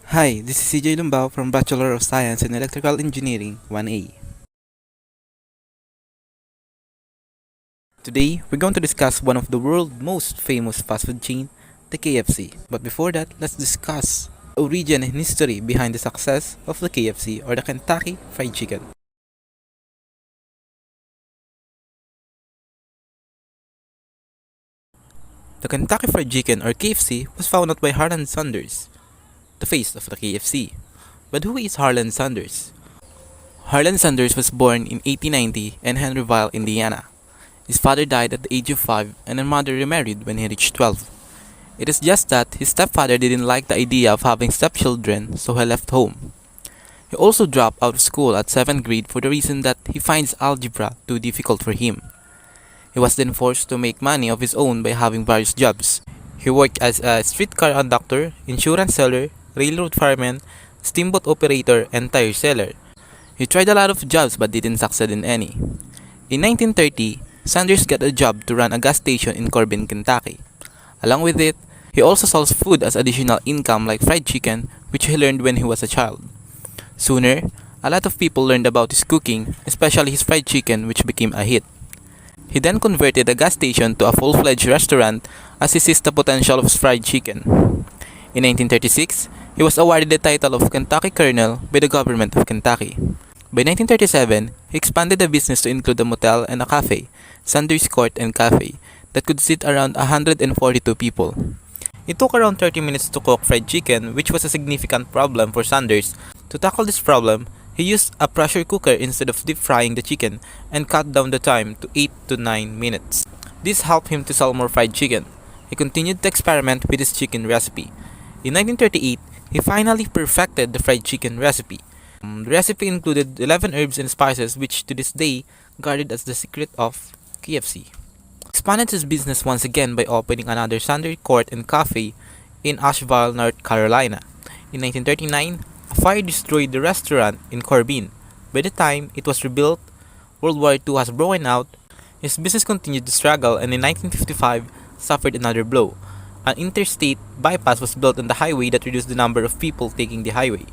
Hi, this is CJ Lumbao from Bachelor of Science in Electrical Engineering 1A. Today, we're going to discuss one of the world's most famous fast food chain, the KFC. But before that, let's discuss the origin and history behind the success of the KFC or the Kentucky Fried Chicken. The Kentucky Fried Chicken or KFC was founded by Harlan Sanders, the face of the KFC. But who is Harlan Sanders? Harlan Sanders was born in 1890 in Henryville, Indiana. His father died at the age of 5 and his mother remarried when he reached 12. It is just that his stepfather didn't like the idea of having stepchildren, so he left home. He also dropped out of school at 7th grade for the reason that he finds algebra too difficult for him. He was then forced to make money of his own by having various jobs. He worked as a streetcar conductor, insurance seller, railroad fireman, steamboat operator, and tire seller. He tried a lot of jobs but didn't succeed in any. In 1930, Sanders got a job to run a gas station in Corbin, Kentucky. Along with it, he also sells food as additional income like fried chicken, which he learned when he was a child. Sooner, a lot of people learned about his cooking, especially his fried chicken, which became a hit. He then converted the gas station to a full-fledged restaurant as he sees the potential of his fried chicken. In 1936, he was awarded the title of Kentucky Colonel by the government of Kentucky. By 1937, he expanded the business to include a motel and a cafe, Sanders Court and Cafe, that could seat around 142 people. It took around 30 minutes to cook fried chicken, which was a significant problem for Sanders. To tackle this problem, he used a pressure cooker instead of deep frying the chicken and cut down the time to 8 to 9 minutes. This helped him to sell more fried chicken. He continued to experiment with his chicken recipe. In 1938, he finally perfected the fried chicken recipe. The recipe included 11 herbs and spices which to this day guarded as the secret of KFC. Expanded his business once again by opening another Sanders Court and Cafe in Asheville, North Carolina. In 1939, a fire destroyed the restaurant in Corbin. By the time it was rebuilt, World War II has broken out. His business continued to struggle and in 1955 suffered another blow. An interstate bypass was built on the highway that reduced the number of people taking the highway.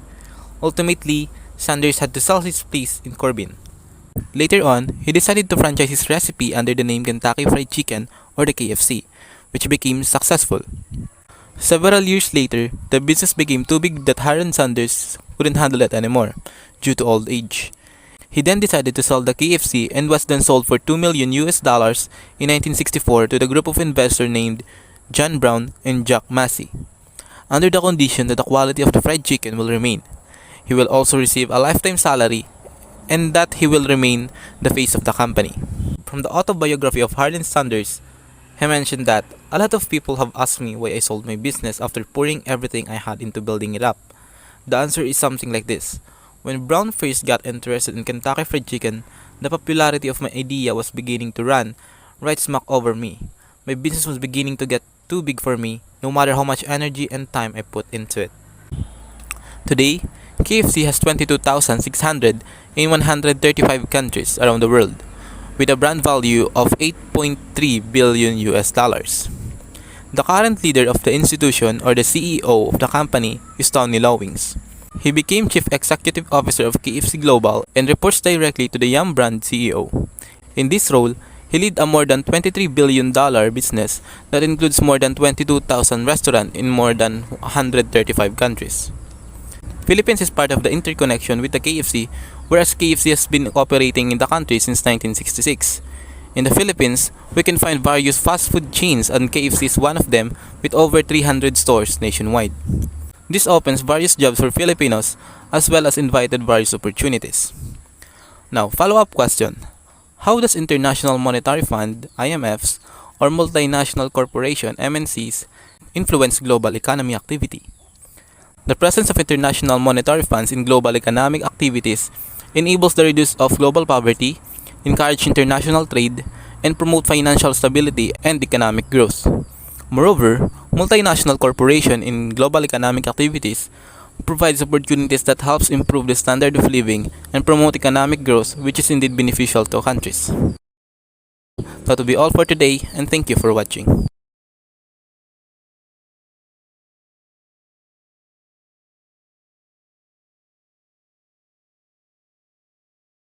Ultimately, Sanders had to sell his place in Corbin. Later on, he decided to franchise his recipe under the name Kentucky Fried Chicken or the KFC, which became successful. Several years later, the business became too big that Harlan Sanders couldn't handle it anymore due to old age. He then decided to sell the KFC and was then sold for $2 million in 1964 to the group of investors named John Brown and Jack Massey, under the condition that the quality of the fried chicken will remain. He will also receive a lifetime salary and that he will remain the face of the company. From the autobiography of Harlan Sanders, he mentioned that a lot of people have asked me why I sold my business after pouring everything I had into building it up. The answer is something like this. When Brown first got interested in Kentucky Fried Chicken, the popularity of my idea was beginning to run right smack over me. My business was beginning to get too big for me, no matter how much energy and time I put into it. Today, KFC has 22,600 in 135 countries around the world, with a brand value of $8.3 billion. The current leader of the institution or the CEO of the company is Tony Lowings. He became Chief Executive Officer of KFC Global and reports directly to the Yum brand CEO. In this role, he leads a more than $23 billion business that includes more than 22,000 restaurants in more than 135 countries. Philippines is part of the interconnection with the KFC, whereas KFC has been operating in the country since 1966. In the Philippines, we can find various fast food chains and KFC is one of them with over 300 stores nationwide. This opens various jobs for Filipinos as well as invited various opportunities. Now, follow-up question. How does International Monetary Fund, IMFs, or multinational corporation, MNCs, influence global economy activity? The presence of international monetary funds in global economic activities enables the reduce of global poverty, encourage international trade, and promote financial stability and economic growth. Moreover, multinational corporation in global economic activities provides opportunities that helps improve the standard of living and promote economic growth, which is indeed beneficial to countries. That will be all for today, and thank you for watching.